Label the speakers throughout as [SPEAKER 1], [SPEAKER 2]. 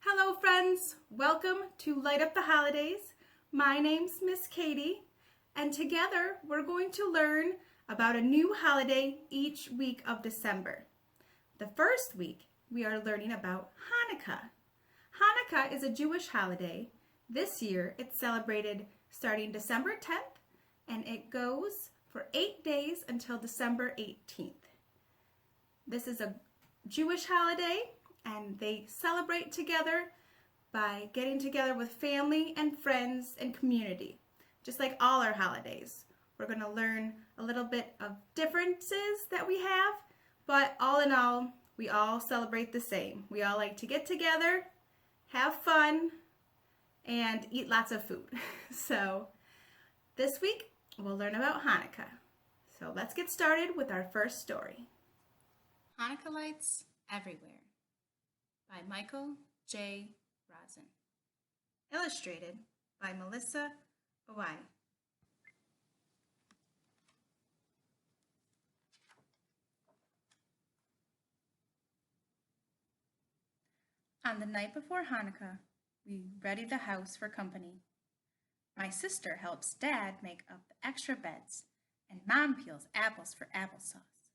[SPEAKER 1] Hello friends, welcome to Light Up the Holidays. My name's Miss Katy, and together we're going to learn about a new holiday each week of December. The first week we are learning about Hanukkah. Hanukkah is a Jewish holiday. This year it's celebrated starting December 10th and it goes for 8 days until December 18th. This is a Jewish holiday and they celebrate together by getting together with family and friends and community. Just like all our holidays, we're going to learn a little bit of differences that we have, but all in all, we all celebrate the same. We all like to get together, have fun, and eat lots of food. So this week, we'll learn about Hanukkah. So let's get started with our first story.
[SPEAKER 2] Hanukkah Lights Everywhere by Michael J. Rosen. Illustrated by Melissa Iwai. On the night before Hanukkah, we ready the house for company. My sister helps Dad make up the extra beds, and Mom peels apples for applesauce.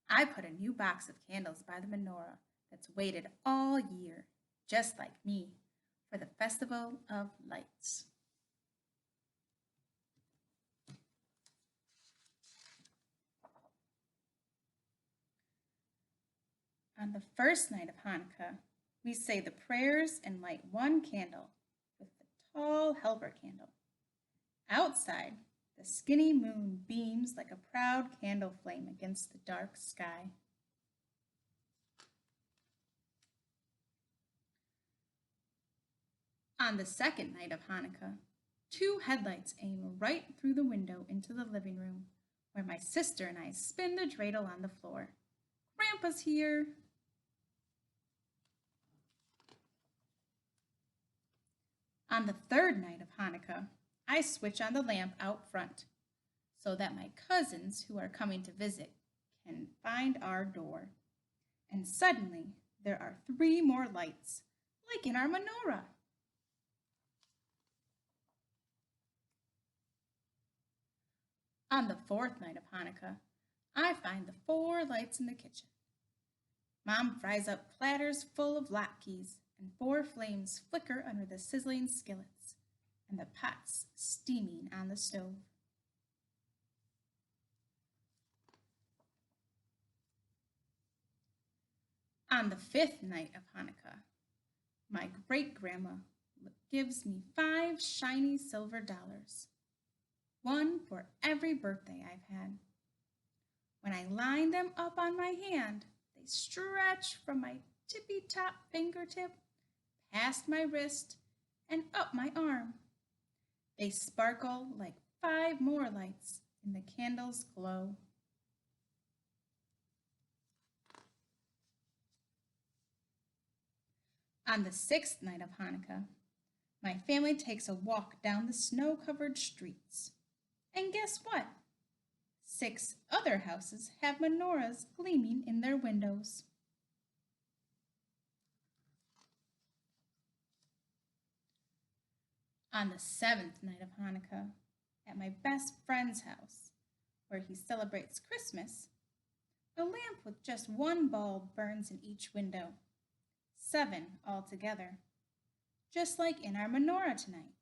[SPEAKER 2] I put a new box of candles by the menorah that's waited all year, just like me, for the Festival of Lights. On the first night of Hanukkah, we say the prayers and light one candle with the tall helper candle. Outside, the skinny moon beams like a proud candle flame against the dark sky. On the second night of Hanukkah, 2 headlights aim right through the window into the living room, where my sister and I spin the dreidel on the floor. Grandpa's here! On the third night of Hanukkah, I switch on the lamp out front so that my cousins who are coming to visit can find our door. And suddenly, there are 3 more lights, like in our menorah. On the fourth night of Hanukkah, I find the 4 lights in the kitchen. Mom fries up platters full of latkes, and 4 flames flicker under the sizzling skillets, and the pots steaming on the stove. On the 5th night of Hanukkah, my great-grandma gives me 5 shiny silver dollars, 1 for every birthday I've had. When I line them up on my hand, they stretch from my tippy-top fingertip, past my wrist, and up my arm. They sparkle like 5 more lights in the candle's glow. On the 6th night of Hanukkah, my family takes a walk down the snow-covered streets. And guess what? 6 other houses have menorahs gleaming in their windows. On the 7th night of Hanukkah, at my best friend's house, where he celebrates Christmas, a lamp with just 1 bulb burns in each window, 7 altogether, just like in our menorah tonight.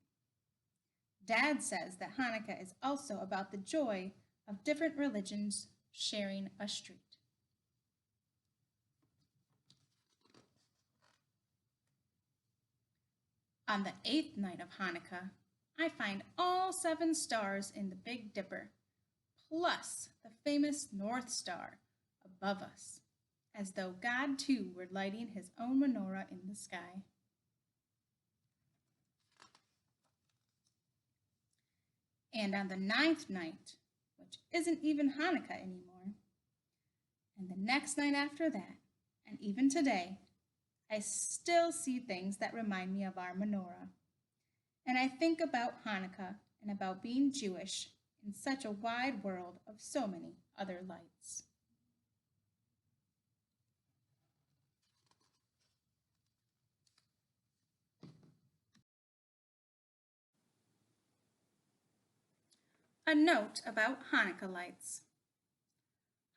[SPEAKER 2] Dad says that Hanukkah is also about the joy of different religions sharing a street. On the 8th night of Hanukkah, I find all 7 stars in the Big Dipper, plus the famous North Star above us, as though God too were lighting his own menorah in the sky. And on the 9th night, which isn't even Hanukkah anymore, and the next night after that, and even today, I still see things that remind me of our menorah. And I think about Hanukkah and about being Jewish in such a wide world of so many other lights. A note about Hanukkah lights.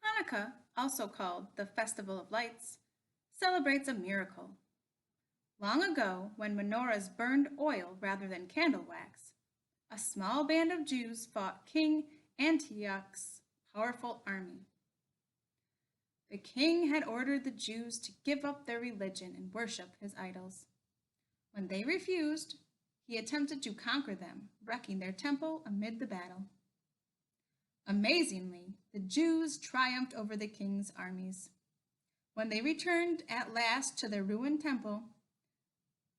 [SPEAKER 2] Hanukkah, also called the Festival of Lights, celebrates a miracle. Long ago, when menorahs burned oil rather than candle wax, a small band of Jews fought King Antioch's powerful army. The king had ordered the Jews to give up their religion and worship his idols. When they refused, he attempted to conquer them, wrecking their temple amid the battle. Amazingly, the Jews triumphed over the king's armies. When they returned at last to their ruined temple,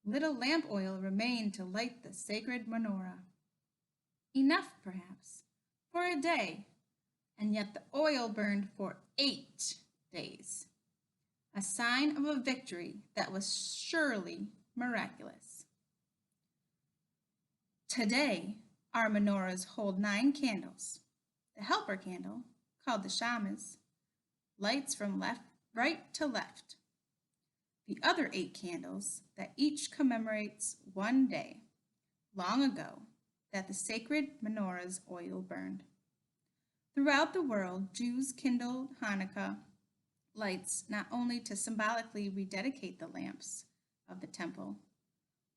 [SPEAKER 2] little lamp oil remained to light the sacred menorah. Enough, perhaps, for a day, and yet the oil burned for 8 days, a sign of a victory that was surely miraculous. Today, our menorahs hold 9 candles. The helper candle, called the shamas, lights from right to left. The other 8 candles that each commemorates one day, long ago, that the sacred menorah's oil burned. Throughout the world, Jews kindled Hanukkah lights not only to symbolically rededicate the lamps of the temple,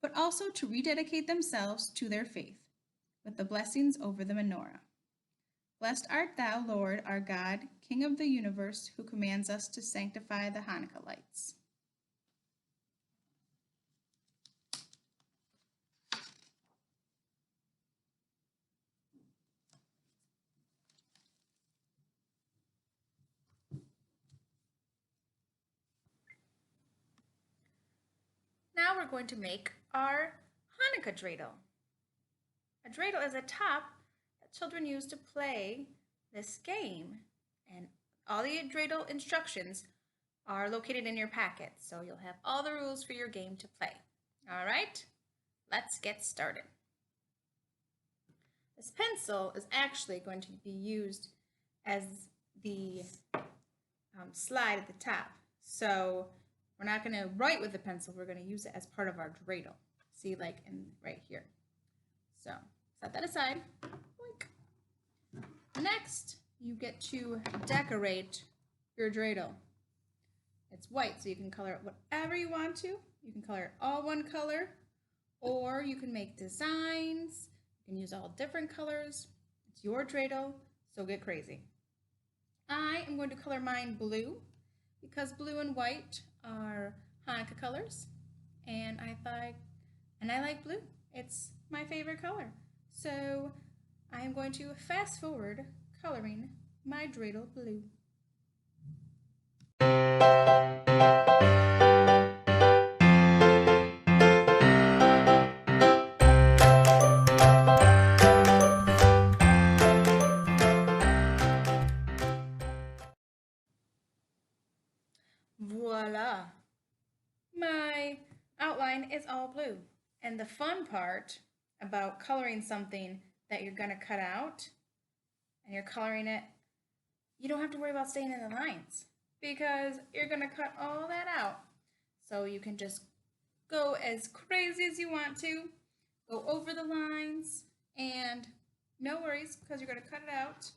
[SPEAKER 2] but also to rededicate themselves to their faith with the blessings over the menorah. Blessed art thou, Lord, our God, King of the universe, who commands us to sanctify the Hanukkah lights. Now we're going to make our Hanukkah Dreidel. A dreidel is a top that children use to play this game, and all the dreidel instructions are located in your packet, so you'll have all the rules for your game to play. All right, let's get started. This pencil is actually going to be used as the slide at the top, so we're not going to write with the pencil, we're going to use it as part of our dreidel. See, like right here. So set that aside. Boink. Next, you get to decorate your dreidel. It's white, so you can color it whatever you want to. You can color it all one color, or you can make designs. You can use all different colors. It's your dreidel, so get crazy. I am going to color mine blue because blue and white are Hanukkah colors, and I like blue. It's my favorite color. So I am going to fast forward coloring my dreidel blue. Voila! My outline is all blue. And the fun part about coloring something that you're going to cut out and you're coloring it, you don't have to worry about staying in the lines because you're going to cut all that out. So you can just go as crazy as you want to, go over the lines, and no worries because you're going to cut it out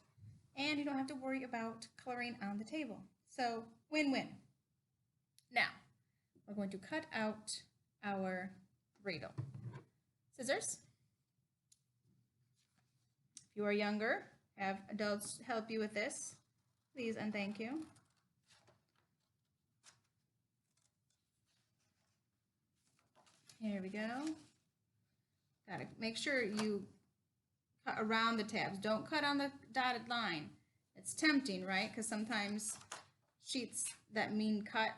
[SPEAKER 2] and you don't have to worry about coloring on the table. So win-win. Now, we're going to cut out our dreidel. Scissors. If you are younger, have adults help you with this, please and thank you. Here we go. Gotta make sure you cut around the tabs. Don't cut on the dotted line. It's tempting, right? Because sometimes sheets that mean cut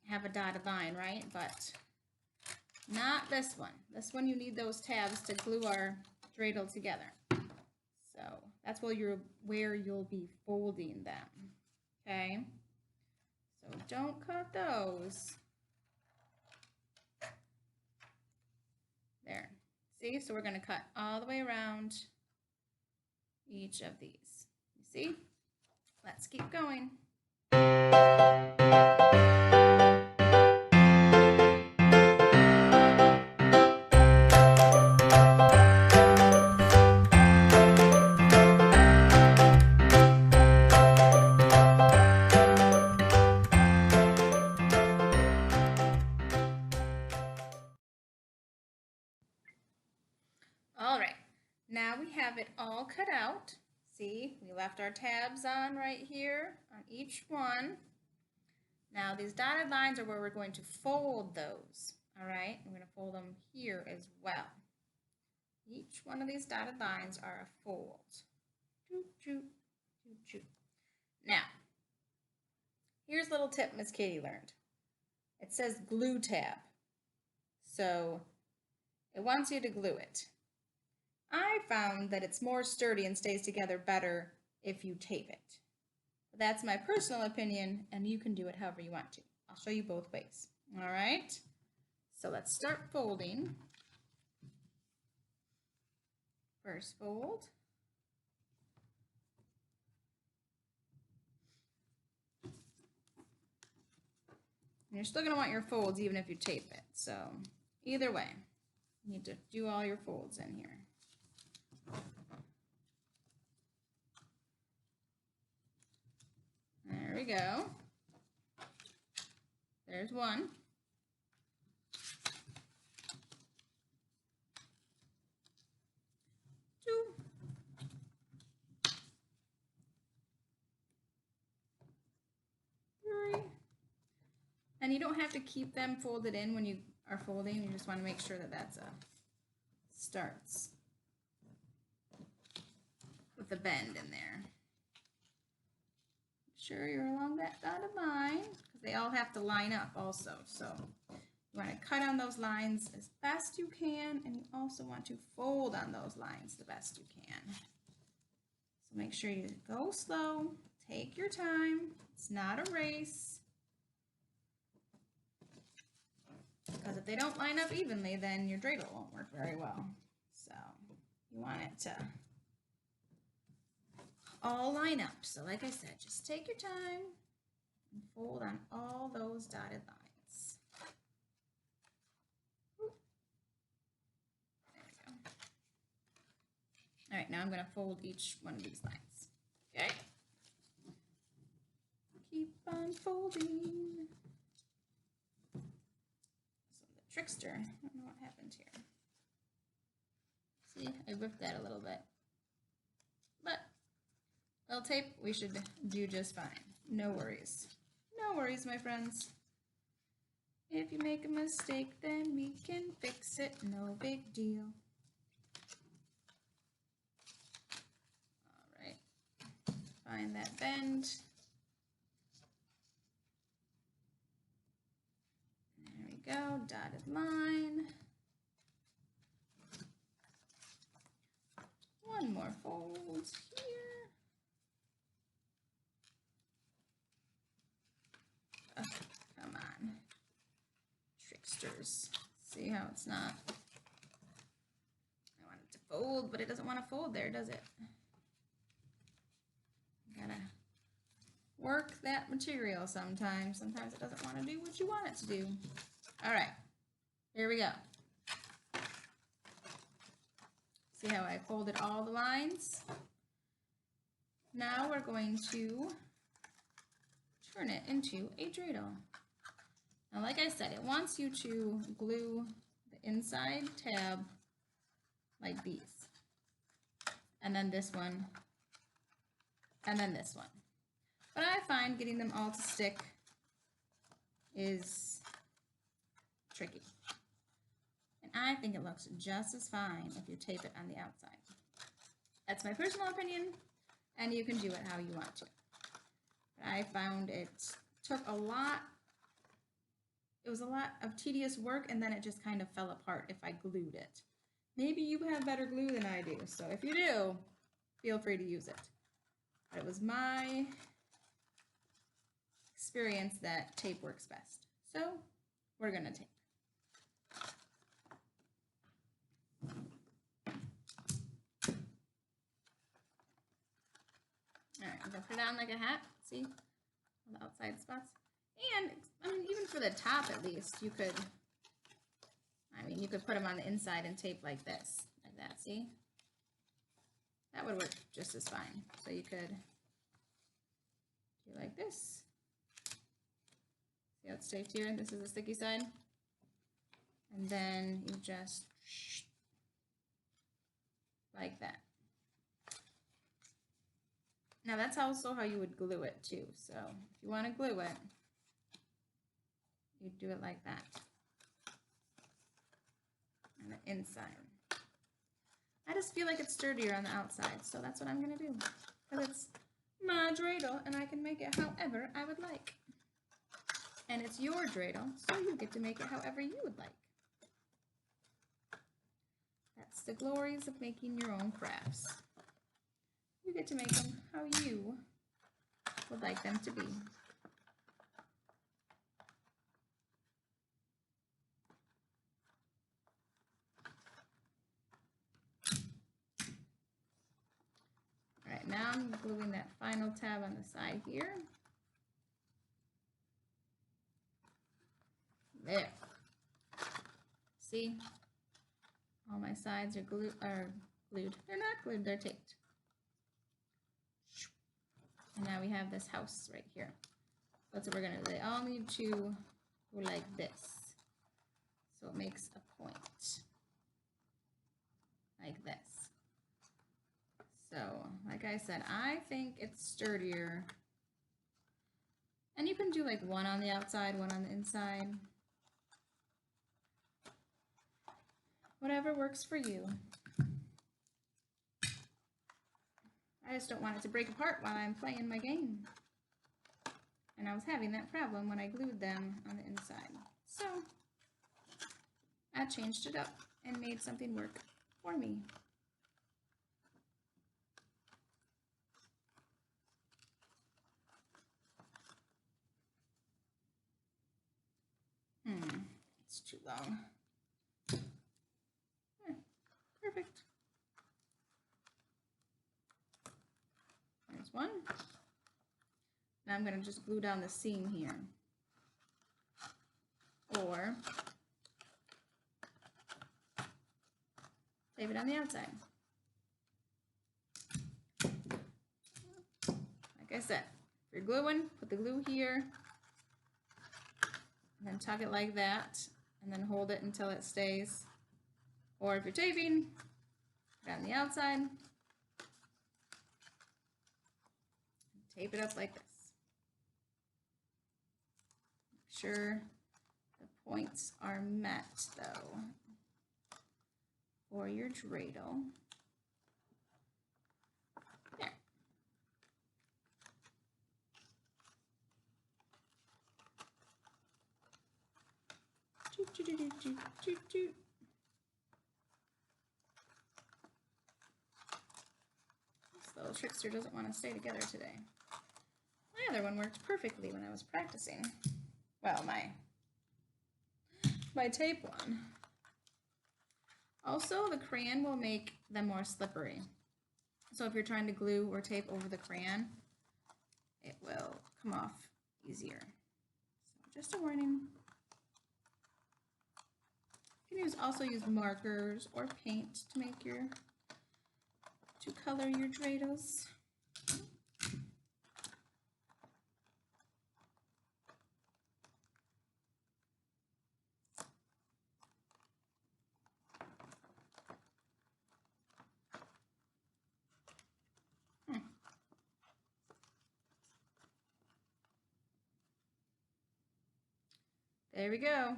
[SPEAKER 2] have a dotted line, right? But not this one. This one you need those tabs to glue our dreidel together. So that's where you'll be folding them. Okay? So don't cut those. There. See? So we're going to cut all the way around each of these. You see? Let's keep going. cut out. See, we left our tabs on right here on each one. Now these dotted lines are where we're going to fold those. All right, I'm going to fold them here as well. Each one of these dotted lines are a fold. Now, here's a little tip Miss Katy learned. It says glue tab, so it wants you to glue it. I found that it's more sturdy and stays together better if you tape it. But that's my personal opinion, and you can do it however you want to. I'll show you both ways. All right, so let's start folding. First fold. And you're still going to want your folds even if you tape it. So either way, you need to do all your folds in here. There we go. There's one. Two. Three. And you don't have to keep them folded in when you are folding. You just want to make sure that that's a starts with a bend in there. Sure you're along that dotted line because they all have to line up also. So you want to cut on those lines as best you can, and you also want to fold on those lines the best you can. So make sure you go slow, take your time. It's not a race. Because if they don't line up evenly, then your dreidel won't work very well. So you want it to all line up. So like I said, just take your time and fold on all those dotted lines. There we go. All right, now I'm going to fold each one of these lines. Okay? Keep on folding. Trickster. I don't know what happened here. See, I whipped that a little bit. But little tape, we should do just fine. No worries. No worries, my friends. If you make a mistake, then we can fix it. No big deal. All right. Find that bend. Go, dotted line. One more fold here. Oh, come on. Tricksters. See how it's not? I want it to fold, but it doesn't want to fold there, does it? You gotta work that material sometimes. Sometimes it doesn't want to do what you want it to do. All right, here we go. See how I folded all the lines? Now we're going to turn it into a dreidel. Now, like I said, it wants you to glue the inside tab like these. And then this one, and then this one. But I find getting them all to stick is tricky. And I think it looks just as fine if you tape it on the outside. That's my personal opinion, and you can do it how you want to. But I found it took a lot, it was a lot of tedious work, and then it just kind of fell apart if I glued it. Maybe you have better glue than I do, so if you do, feel free to use it. But it was my experience that tape works best. So we're gonna tape. All right, I'm gonna put it on like a hat, see, on the outside spots. And, I mean, even for the top at least, you could, you could put them on the inside and tape like this, like that, see? That would work just as fine. So you could do like this. See how it's taped here? This is the sticky side. And then you just like that. Now that's also how you would glue it too. So if you want to glue it, you do it like that. On the inside. I just feel like it's sturdier on the outside, so that's what I'm going to do. Because it's my dreidel, and I can make it however I would like. And it's your dreidel, so you get to make it however you would like. That's the glories of making your own crafts. You get to make them how you would like them to be. All right, now I'm gluing that final tab on the side here. There. See? All my sides are glued. They're not glued, they're taped. And now we have this house right here. That's what we're gonna do. They all need to go like this. So it makes a point. Like this. So, like I said, I think it's sturdier. And you can do like one on the outside, one on the inside. Whatever works for you. I just don't want it to break apart while I'm playing my game. And I was having that problem when I glued them on the inside. So, I changed it up and made something work for me. It's too long. Perfect. There's one. Now I'm going to just glue down the seam here. Or tape it on the outside. Like I said, if you're gluing, put the glue here, and then tuck it like that, and then hold it until it stays. Or if you're taping, put it on the outside, tape it up like this. Make sure the points are met, though, for your dreidel. There. Toot, toot, toot, toot, toot, toot. This little trickster doesn't want to stay together today. My other one worked perfectly when I was practicing. Well, my tape one. Also, the crayon will make them more slippery. So if you're trying to glue or tape over the crayon, it will come off easier. So just a warning. You can also use markers or paint to color your dreidels. There we go.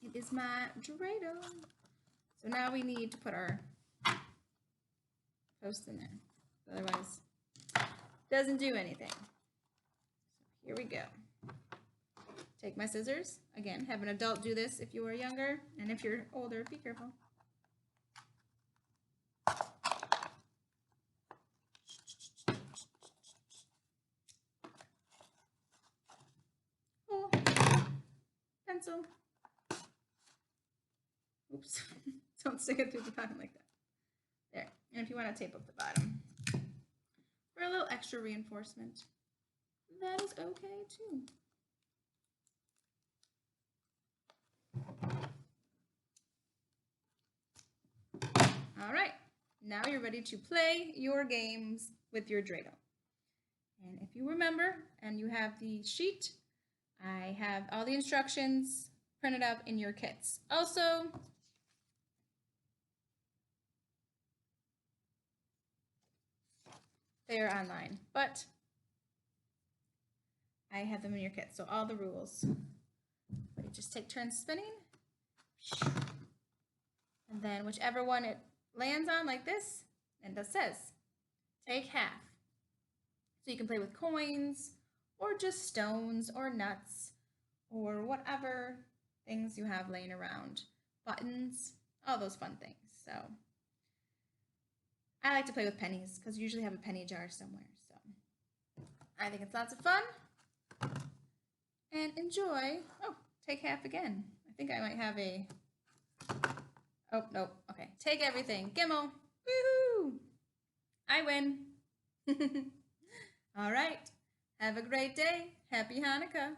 [SPEAKER 2] It is my dreidel. So now we need to put our post in there. Otherwise, it doesn't do anything. So here we go. Take my scissors. Again, have an adult do this if you are younger, and if you're older, be careful. Oh, pencil. Oops, don't stick it through the bottom like that. There, and if you want to tape up the bottom for a little extra reinforcement, that is okay too. All right, now you're ready to play your games with your dreidel. And if you remember, and you have the sheet, I have all the instructions printed up in your kits. Also, they are online, but I have them in your kit. So all the rules. You just take turns spinning. And then whichever one it lands on like this, and it says, take half. So you can play with coins or just stones or nuts or whatever things you have laying around. Buttons, all those fun things. So I like to play with pennies because you usually have a penny jar somewhere. So I think it's lots of fun. And enjoy. Oh, take half again. I think I might have a... Oh, nope. Okay. Take everything. Gimmel. Woohoo! I win. All right. Have a great day. Happy Hanukkah.